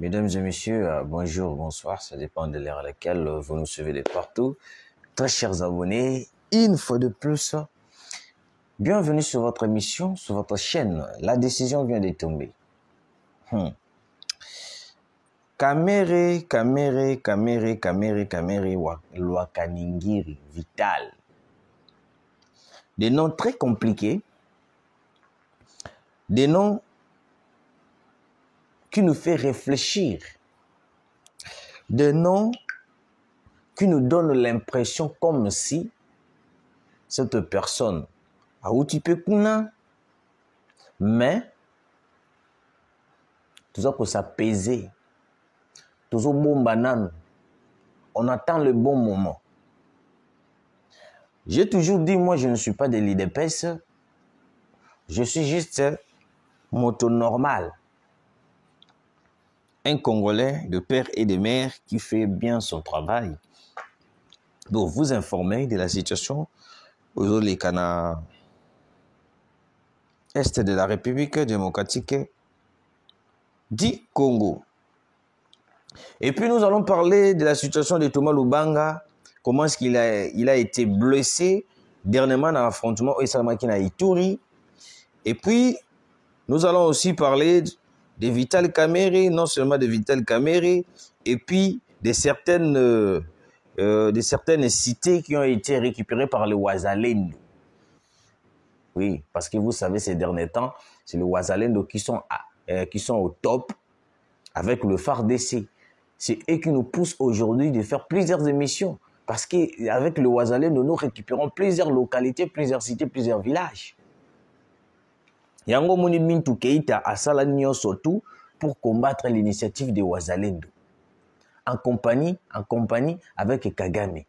Mesdames et messieurs, bonjour, bonsoir, ça dépend de l'heure à laquelle vous nous suivez de partout. Très chers abonnés, une fois de plus, bienvenue sur votre émission, sur votre chaîne. La décision vient de tomber. Kamere, Lwakaningiri, Vital. Des noms très compliqués, des noms qui nous fait réfléchir, des noms qui nous donnent l'impression comme si cette personne a Outipekuna, mais tout ça pour s'apaiser, tout ça bon banane, on attend le bon moment. J'ai toujours dit, moi je ne suis pas de l'IDPS, je suis juste moto normal. Un Congolais de père et de mère qui fait bien son travail pour vous informer de la situation aux les Cana Est de la République démocratique du Congo. Et puis nous allons parler de la situation de Thomas Lubanga, comment est-ce qu'il a été blessé dernièrement dans l'affrontement au Salamaki Ituri. Et puis nous allons aussi parler de Vital Kamerhe, non seulement de Vital Kamerhe, et puis de certaines cités qui ont été récupérées par les Wazalendo. Oui, parce que vous savez, ces derniers temps, c'est les Wazalendo qui sont au top avec le FARDC. C'est eux qui nous poussent aujourd'hui de faire plusieurs émissions. Parce qu'avec le Wazalendo, nous récupérons plusieurs localités, plusieurs cités, plusieurs villages. Yango Moni Mintou Keita a Salanio surtout pour combattre l'initiative des Wazalendo. En compagnie avec Kagame.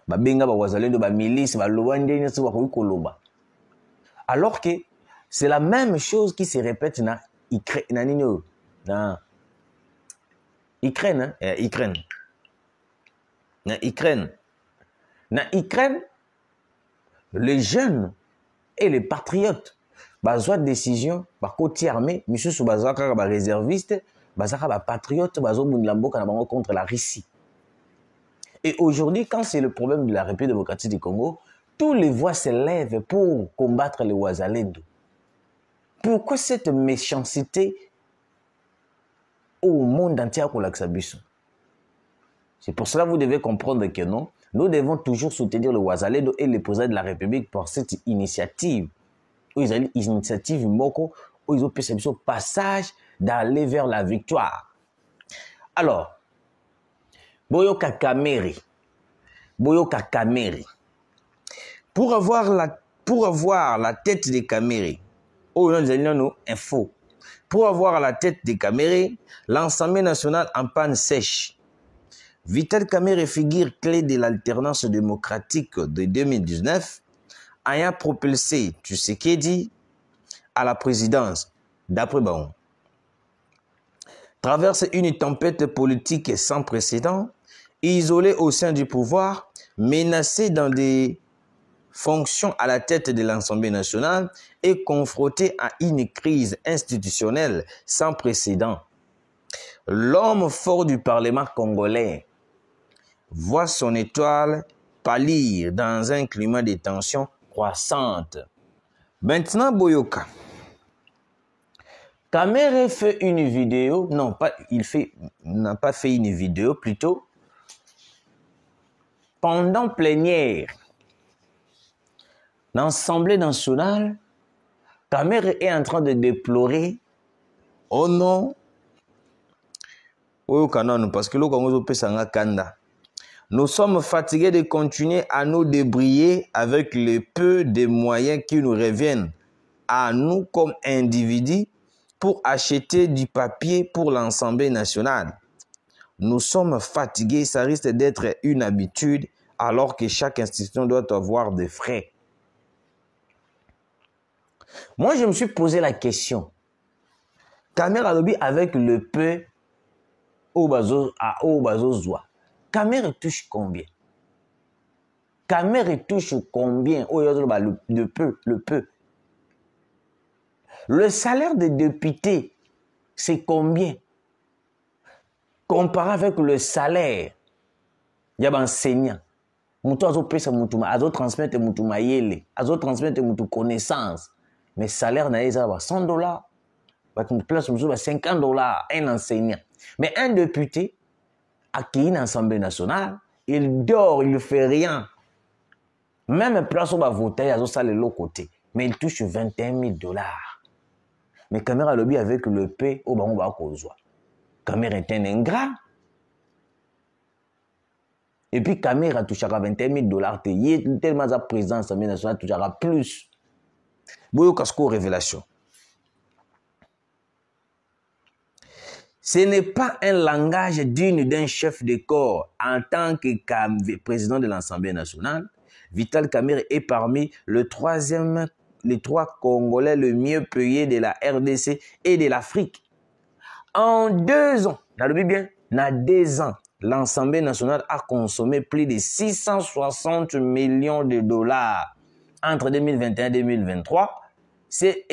Babenga ba Wazalendo ba milice ba Luwande nyeso ba koloba. Alors que c'est la même chose qui se répète na Ukraine. Na Ukraine, les jeunes et les patriotes bazwa décision ba côté armé monsieur sou bazwa kaka ba réserviste bazaka ba patriote bazo bundila mboka na bango contre la Russie. Et aujourd'hui, quand c'est le problème de la République démocratique du Congo, tous les voix se lèvent pour combattre les Wazalendo. Pourquoi cette méchanceté au monde entier à Kolaksabiso? C'est pour cela que vous devez comprendre que non, nous devons toujours soutenir le Wazalendo et les présidents de la République pour cette initiative. Ils ont une initiative moko, ils ont fait ce passage d'aller vers la victoire. Alors, Boyoka Kamerhe. Pour avoir la tête de Kamerhe, pour avoir la tête de Kamerhe, l'Assemblée nationale en panne sèche. Vital Kamerhe, figure clé de l'alternance démocratique de 2019, ayant propulsé Tshisekedi à la présidence, d'après Baon, traverse une tempête politique sans précédent, isolé au sein du pouvoir, menacé dans des fonctions à la tête de l'Assemblée nationale et confronté à une crise institutionnelle sans précédent. L'homme fort du Parlement congolais voit son étoile pâlir dans un climat de tension croissante. Maintenant, Boyoka. Kamerhe fait une vidéo, n'a pas fait une vidéo, plutôt pendant plénière, l'Assemblée nationale, Kamerhe est en train de déplorer, oh non, parce que nous sommes fatigués de continuer à nous débrouiller avec le peu de moyens qui nous reviennent à nous comme individus pour acheter du papier pour l'Assemblée nationale. Nous sommes fatigués, ça risque d'être une habitude alors que chaque institution doit avoir des frais. Moi, je me suis posé la question. Kamerhe Alobi avec le peu au bazo zoa. Kamerhe touche combien? Kamerhe touche combien? Le peu. Le salaire des députés, c'est combien? comparé avec le salaire, il y a des enseignants. Mutu azopesa mutu azotransmettre mutu mayele, azotransmettre mutu connaissance. Mais salaire na eza ba $100, ba place mutu ba $50 un enseignant. Mais un député qui est dans l'Assemblée nationale, il dort, il ne fait rien. Même place où va voter, il a le côté, mais il touche $21,000. Mais Kamera lobby avec le P au bas on va causer. Kamera est un ingrat. Et puis, Kamera touchera $21,000. Tellement sa présence, la nationale touchera plus. Boyo Kasko, révélation. Ce n'est pas un langage digne d'un chef de corps. En tant que président de l'Assemblée nationale, Vital Kamerhe est parmi les trois Congolais le mieux payés de la RDC et de l'Afrique. En 2 ans, l'Assemblée nationale a consommé plus de 660 millions de dollars entre 2021 et 2023. C'est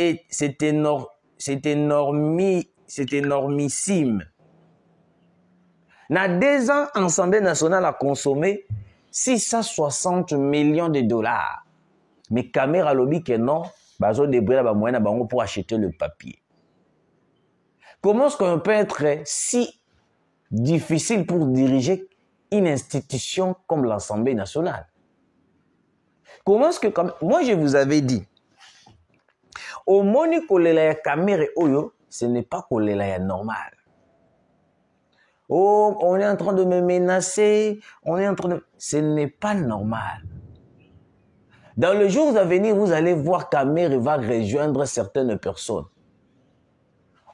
énormissime. Dans 2 ans, l'Assemblée nationale a consommé 660 millions de dollars. Mais Kamera lobby que non, bazo débrouiller la moyenne pour acheter le papier. Comment est-ce qu'on peut être si difficile pour diriger une institution comme l'Assemblée nationale? Comment est-ce que, moi je vous avais dit, au moni kolela Kamera oyo, ce n'est pas kolela normal. Oh, on est en train de me menacer, ce n'est pas normal. Dans les jours à venir, vous allez voir Kamera va rejoindre certaines personnes.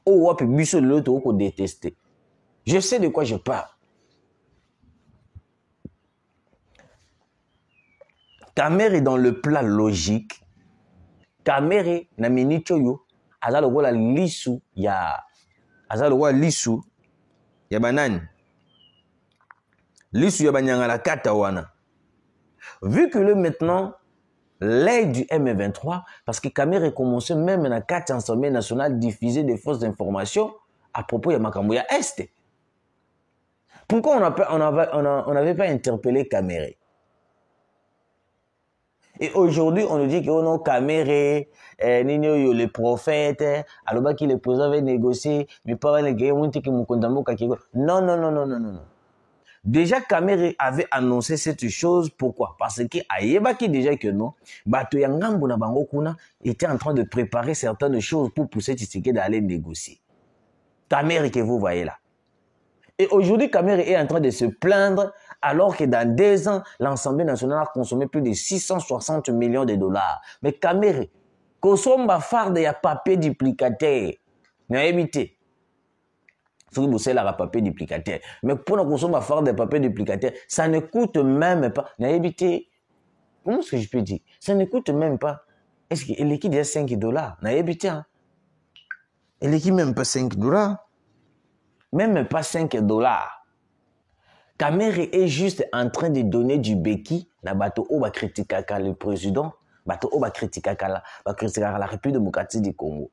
Oh, l'autre détester. Je sais de quoi je parle. Kamera est dans le plan logique. Kamera na minichoyo azalo wala lisu ya banani. Lisu ya banyangala kata wana. Vu que maintenant l'aide du M23, parce que Kamera a commencé même dans 4 Assemblées nationales diffuser des fausses informations à propos de Makamboya Est. Pourquoi on n'avait pas interpellé Kamera? Et aujourd'hui, on nous dit que non, Kamera, le prophète, alors qu'il est président avait négocié, mais pas les gars, on dit que mon non. Déjà, Kamera avait annoncé cette chose. Pourquoi? Parce que Ayebaki déjà que non, Bato Yangambo na bango kuna était en train de préparer certaines choses pour pousser Tshisekedi d'aller négocier. Kamera que vous voyez là. Et aujourd'hui, Kamera est en train de se plaindre alors que dans 2 ans, l'Assemblée nationale a consommé plus de 660 millions de dollars. Mais Kamera, consomme farde ya papier duplicateur. N'a évité. Si vous avez un papier duplicateur. Mais pour nous consommer faire des papiers duplicataires, ça ne coûte même pas. N'a évité. Comment est-ce que je peux dire? Ça ne coûte même pas. Est-ce qu'il est déjà $5? N'a évité. Hein? Il est même pas $5. Même pas $5. Kamera est juste en train de donner du béquille. La bateau où va critiquer le président. Bateau où va critiquer la République démocratique du Congo.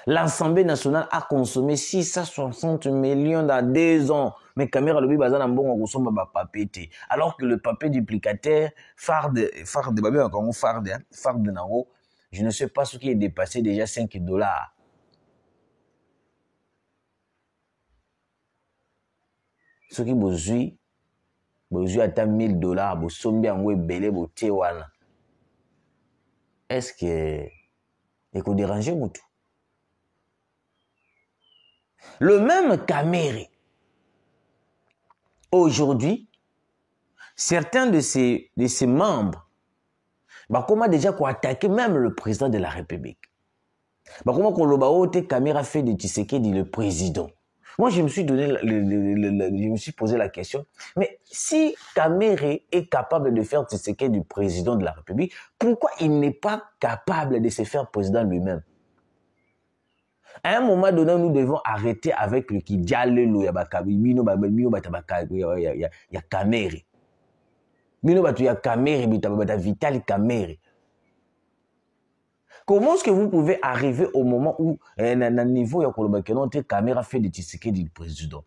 L'Assemblée nationale a consommé 660 millions dans 2 ans. Mais Kamera lobby bazana mbongo kusomba ba papier. Alors que le papier duplicateur, farde nango, je ne sais pas ce qui est dépassé déjà $5. Ce qui bozui atteint $1,000, bosombi yango ebele botie wana. Est-ce que eko déranger mutu? Le même Kamera, aujourd'hui, certains de ses membres, comment déjà attaquer même le président de la République. Comment Kamera fait de Tshisekedi le président. Moi, je me suis posé la question, mais si Kamera est capable de faire Tshisekedi du président de la République, pourquoi il n'est pas capable de se faire président lui-même? À un moment donné, nous devons arrêter avec le qui dialelo ya bakabino ya Kamera. Mino batu ya Kamera bita Vital Kamerhe. Comment est-ce que vous pouvez arriver au moment où na niveau ya koloba que non Kamera fait de Tshisekedi du président?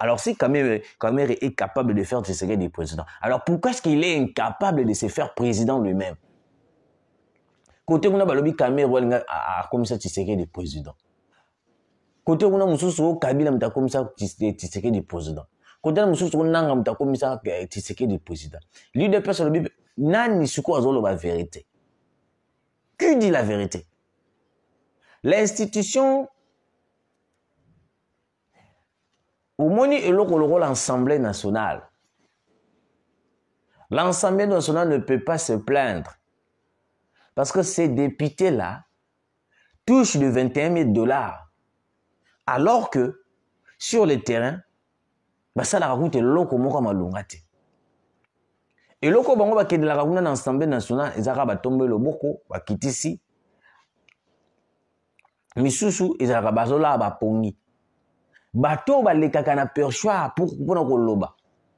Alors si Kamere est capable de faire Tshisekedi président, alors pourquoi est-ce qu'il est incapable de se faire président lui-même? Côté on a balobi Kamere a comme ça Tshisekedi président. Côté on a mususu Kabila mta comme ça Tshisekedi président. Côté mususu nanga mta comme ça Tshisekedi président. Lui de personne le nani suko azolo la vérité. Qui dit la vérité? L'institution au moni et le rôle l'Assemblée nationale. L'Assemblée nationale ne peut pas se plaindre parce que ces députés-là touchent de 21 000 $, alors que sur le terrain, bah ça la raconte loko moko malungate. Et loko bango ba kende la raconte dans l'Assemblée nationale, ezaka ba tombe loboko ba kitisi. Misusu ezaka bazola ba pongi. Bato ba lekaka na perchoir pour na koloba.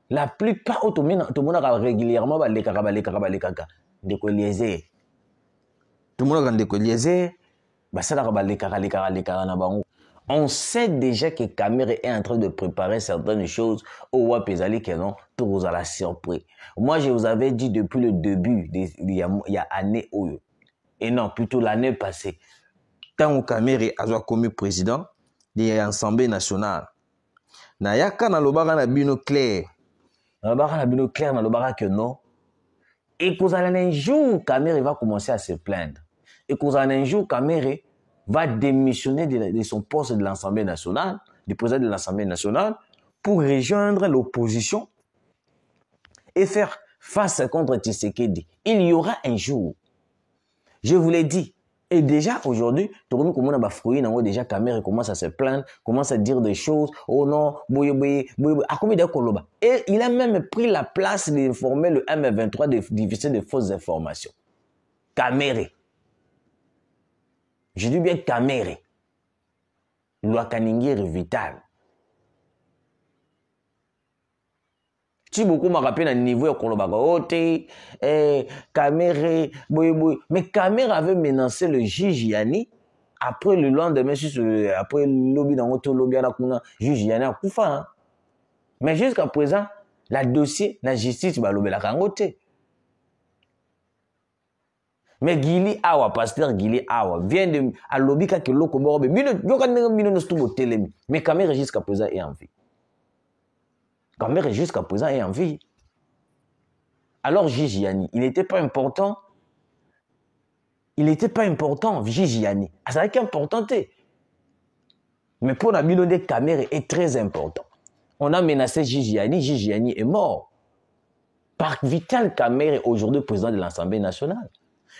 La plupart automona régulièrement ba lekaka ndeko Eliezer. Tout le monde a ndeko Eliezer, ba sala ba lekaka na bango. On sait déjà que Kamere est en train de préparer certaines choses au Wapezali que non, tout vous a la surpris. Moi, je vous avais dit depuis le début, il y a année Oyo. Et non, plutôt l'année passée. Tant que Kamere a commis président de l'Assemblée nationale. Na yaka na lobaka na bino clair. Na lobaka na bino clair, na lobaka que non. Et qu'au un jour, Kamere va commencer à se plaindre. Et qu'au un jour, Kamere va démissionner de son poste de l'Assemblée nationale, du président de l'Assemblée nationale, pour rejoindre l'opposition et faire face contre Tshisekedi. Il y aura un jour. Je vous l'ai dit. Et déjà, aujourd'hui, déjà Kamere commence à se plaindre, commence à dire des choses. Oh non, et il a même pris la place d'informer le M23 de diffuser de fausses informations. Kamere. Je dis bien Kamere. Lwakaningiri vital. Si beaucoup m'a rappelé à niveau de Kolobagote, Kamere, mais Kamere avait menacé le juge Yani après le lendemain, après le lobby dans l'auto lobby à la juge Yani a Koufa. Mais jusqu'à présent, la dossier, la justice, va lobby la kangote. Mais Gili Awa, pasteur Gili Awa, vient de à lobby que l'oko borbe. Mais Kamere jusqu'à présent est en vie. Kamere jusqu'à présent est en vie. Alors Gigiani, il n'était pas important. Il n'était pas important, Gigiani. Ça n'a qu'important. Mais pour la de Kamere est très important. On a menacé Gigiani, Gigiani est mort. Par Vital Kamere, aujourd'hui président de l'Assemblée nationale.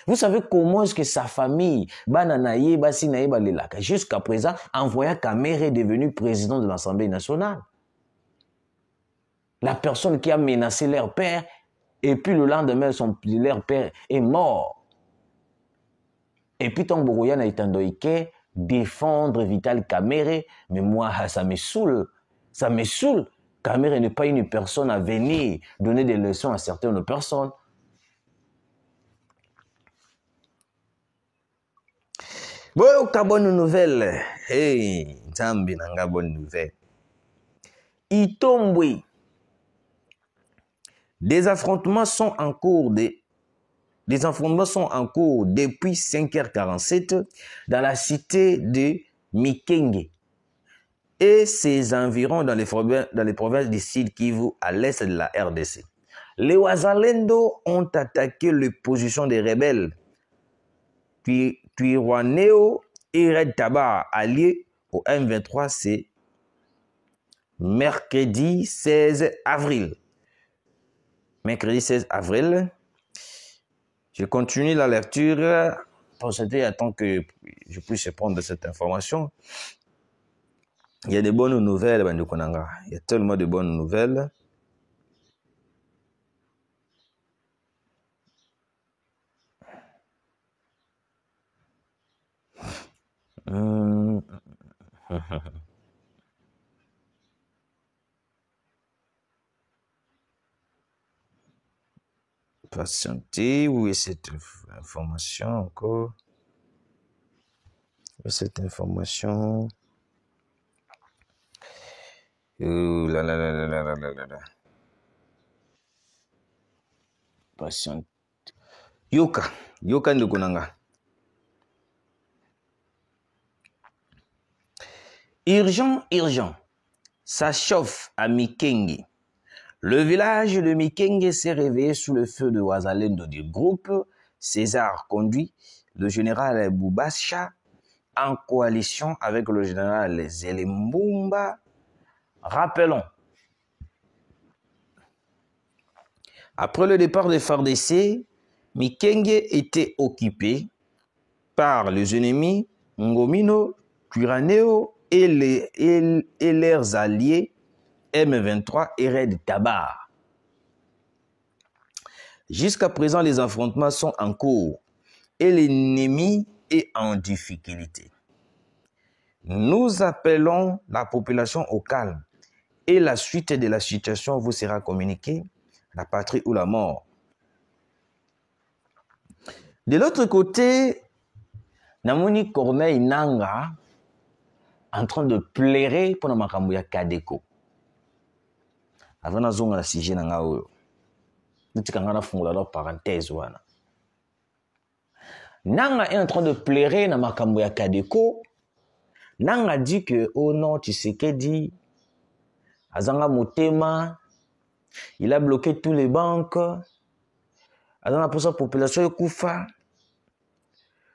Vous savez comment est-ce que sa famille, Bananaye, Basinaye, Balelaka, jusqu'à présent, envoya Kamere est devenu président de l'Assemblée nationale. La personne qui a menacé leur père, et puis le lendemain, leur père est mort. Et puis, Tangborouyan a été défendre Vital Kamere, mais moi, ça me saoule. Ça me saoule. Kamere n'est pas une personne à venir donner des leçons à certaines personnes. Bon, bonne nouvelle. Hey, Zambi nanga bonne nouvelle. Itombwe. Des affrontements sont en cours depuis 5h47 dans la cité de Mikenge et ses environs dans les provinces du Sud Kivu à l'est de la RDC. Les Wazalendo ont attaqué les positions des rebelles Twirwaneho et Red Tabar alliés au M23, c'est mercredi 16 avril. Mercredi 16 avril. Je continue la lecture pour c'était attends que je puisse prendre cette information. Il y a des bonnes nouvelles, Bandi Konanga. Il y a tellement de bonnes nouvelles. Patientez, où est cette information encore? Où est cette information? Là, là, là, là, là, là, là, là. Patiente. Yoka Ndokonanga. Urgent. Ça chauffe à Mikenge. Le village de Mikenge s'est réveillé sous le feu de Wazalendo du groupe. César conduit le général Boubacha en coalition avec le général Zelembumba. Rappelons, après le départ des FARDC, Mikenge était occupé par les ennemis Ngomino, Turaneo et leurs alliés M23 et Red Tabar. Jusqu'à présent, les affrontements sont en cours et l'ennemi est en difficulté. Nous appelons la population au calme et la suite de la situation vous sera communiquée, la patrie ou la mort. De l'autre côté, Namoni Corneille Nanga en train de pleurer pour Makambu ya Kadeko. Avant na zonga la sujet nanga oyo. Nutikanga na fungula la parenthèse wana. Nanga est en train de pleurer na Makambu ya Kadeko. Nanga dit que oh non, Tshisekedi azanga motema, il a bloqué tous les banques. Azanga pour sa population kufa.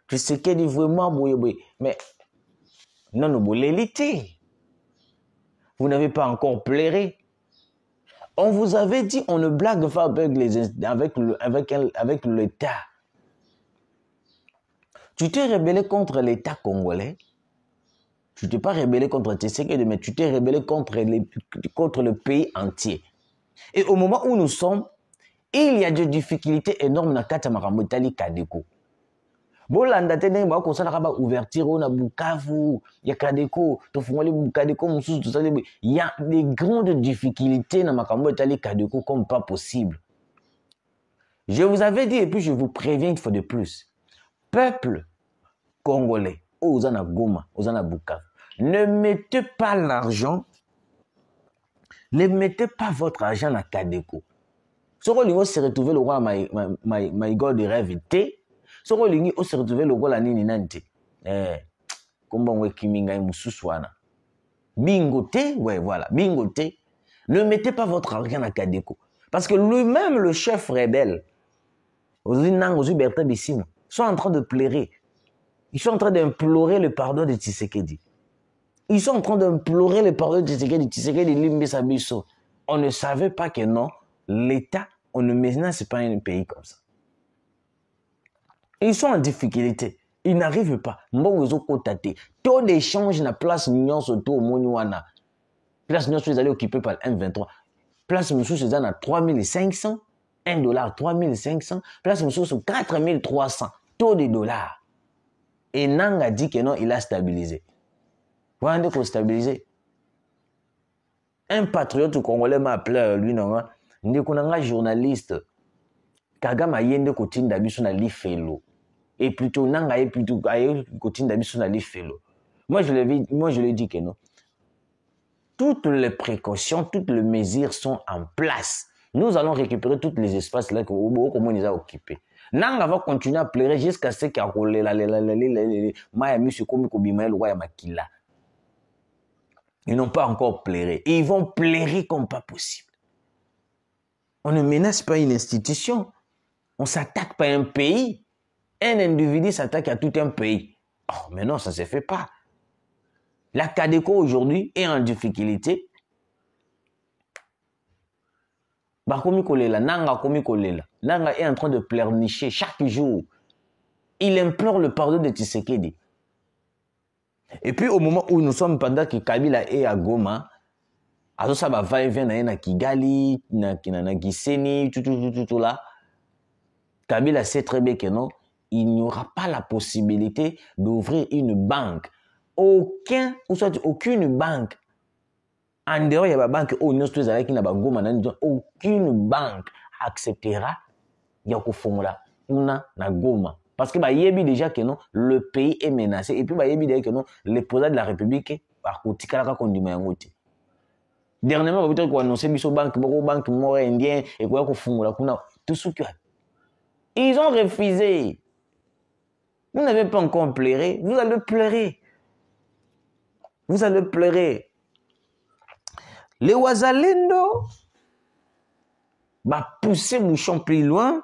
Tshisekedi vraiment boye. Mais non, nous l'élité. Vous n'avez pas encore pleuré. On vous avait dit, on ne blague pas avec l'État. Tu t'es rebellé contre l'État congolais. Tu ne t'es pas rebellé contre Tshisekedi, mais tu t'es rebellé contre le pays entier. Et au moment où nous sommes, il y a des difficultés énormes dans Kata Maramotali Kadeko. Bolanda tene ba ko sala ba ouverture na Bukavu ya Kadeko to fungoli Kadeko mususu to sala il y a des grandes difficultés na makambo etali Kadeko comme pas possible. Je vous avais dit et puis je vous préviens une fois de plus. Peuple congolais, Ozana Goma, Ozana Bukavu, ne mettez pas l'argent, ne mettez pas votre argent à Kadeko. Ce qu'on se retrouver le roi my God de rêve ce qu'on se retrouver le roi la nini nante. Comme on kiminga mususwana. Bingote, ouais voilà, bingote. Ne mettez pas votre argent à Kadeko. Parce que lui-même, le chef rebelle, Bertrand Bissimo, sont en train de pleurer. Ils sont en train d'implorer le pardon de Tshisekedi. Ils sont en train d'implorer le pardon de Tshisekedi. Tshisekedi limbe sabiso. On ne savait pas que non, l'État, on ne menace pas un pays comme ça. Ils sont en difficulté. Ils n'arrivent pas. Taux d'échange na place Nyon Soto au Moniwana. Place Nyon Soto, ils allaient occuper par M23. Place Moussou, c'est à 3500. $1, 3500. Place Moussou, c'est 4300. Taux de dollars. Et Nanga dit que non, il a stabilisé. Vous voyez qu'on stabilisé. Un patriote congolais m'a appelé, lui, non, un journaliste. Kagame yende kotinda biso na lifelo. Et plutôt nanga plutôt kotinda biso na lifelo. Moi je lui ai dit que non. Toutes les précautions, toutes les mesures sont en place. Nous allons récupérer tous les espaces là que comment ils ont occupés. Nanga va continuer à pleurer jusqu'à ce qu'il y a makila. Ils n'ont pas encore pleuré. Et ils vont pleurer comme pas possible. On ne menace pas une institution. On ne s'attaque pas à un pays. Un individu s'attaque à tout un pays. Oh, mais non, ça ne se fait pas. La Kadeko aujourd'hui est en difficulté. Nanga est en train de pleurnicher chaque jour. Il implore le pardon de Tshisekedi. Et puis au moment où nous sommes pendant que Kabila est à Goma, ça va et vient na Kigali, na Gisenyi, tout là. Kabila sait très bien que non, il n'y aura pas la possibilité d'ouvrir une banque. Aucune banque. En dehors, il y a une banque, aucune banque acceptera Yakufongola, una na Goma. Parce que yebi déjà que non, le pays est menacé. Et puis yebi déjà que non, le président de la République par kotikalaka kondima yangote. Dernièrement, vous avez annoncé que banque indien et quoi tout ce que ils ont refusé. Vous n'avez pas encore pleuré, vous allez pleurer. Vous allez pleurer. Les Wazalendo va pousser Mouchon plus loin,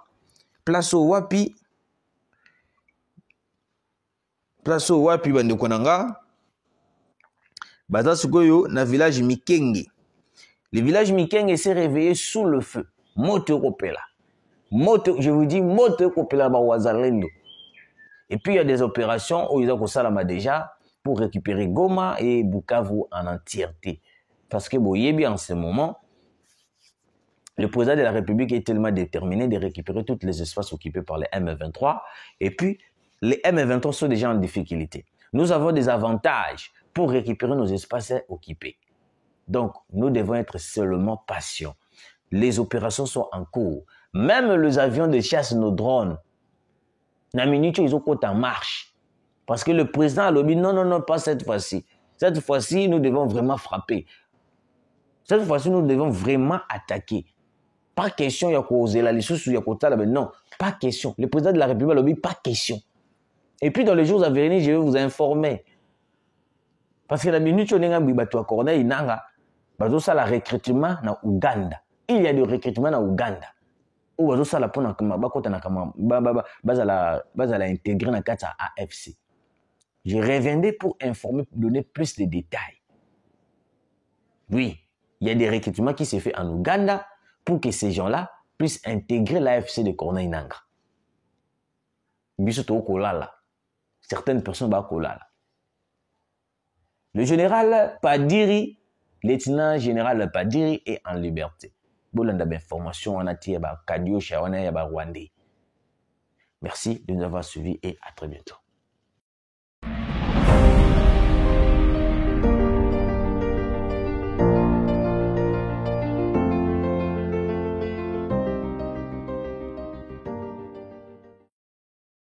place au Wapi bande konanga. Baza sukoyo na village Mikenge. Le village Mikenge s'est réveillé sous le feu. Moto Kopela. Je vous dis, Moto Kopela ba Wazalendo. Et puis il y a des opérations où ils ont Salama déjà pour récupérer Goma et Bukavu en entièreté. Parce que Boyebi en ce moment, le président de la République est tellement déterminé de récupérer tous les espaces occupés par les M23. Et puis, les M23 sont déjà en difficulté. Nous avons des avantages pour récupérer nos espaces occupés. Donc, nous devons être seulement patients. Les opérations sont en cours. Même les avions de chasse, nos drones, na minute, ils ont compté en marche. Parce que le président a dit non, pas cette fois-ci. Cette fois-ci, nous devons vraiment frapper. Cette fois-ci, nous devons vraiment attaquer. Pas question, il y a causé la licence, il y a causé la non, pas question. Le président de la République a dit pas question. Et puis, dans les jours à venir, je vais vous informer. Parce que la minute, on a dit que Corneille Nanga, ça la recrutement dans Ouganda. Il y a du recrutement dans Ouganda. Ou ça la pour intégrer dans la AFC. Je reviendrai pour informer, pour donner plus de détails. Oui, il y a des recrutements qui se font en Ouganda pour que ces gens-là puissent intégrer l'AFC de Corneille Nanga. Certaines personnes vont kolala. Le général Padiri, lieutenant général Padiri est en liberté. Bolanda d'information, on a tiré Kadio Shawana Rwandais. Merci de nous avoir suivis et à très bientôt.